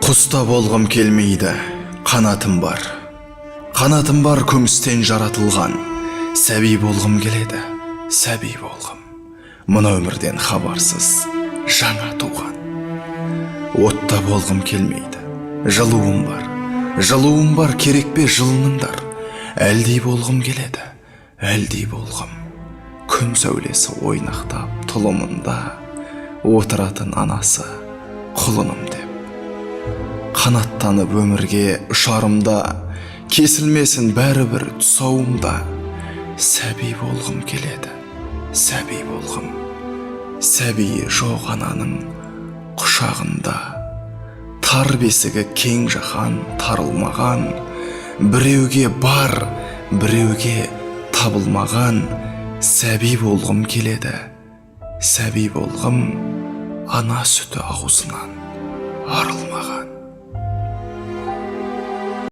Құста болғым келмейді, қанатым бар. Қанатым бар күмістен жаратылған. Сәби болғым келеді, сәби болғым. Мына өмірден хабарсыз, жаңа туған. Отта болғым келмейді, жылуым бар. Жылуым бар, керек бе жылыныңдар. Әлдей болғым келеді, әлдей болғым. Күн сәулесі ойнақтап тұлымында отыратын анасы құлыным деп. Қанаттанып өмірге ұшарымда, кесілмесін бәрібір тұсауымда. Сәби болғым келеді, сәби болғым. Сәбиі жоқ ананың құшағында. Тар бесігі кең жаһан тарылмаған. Біреуге бар, біреуге табылмаған. Сәби болғым келеді, сәби болғым. Ана сүті аузынан арылмаған.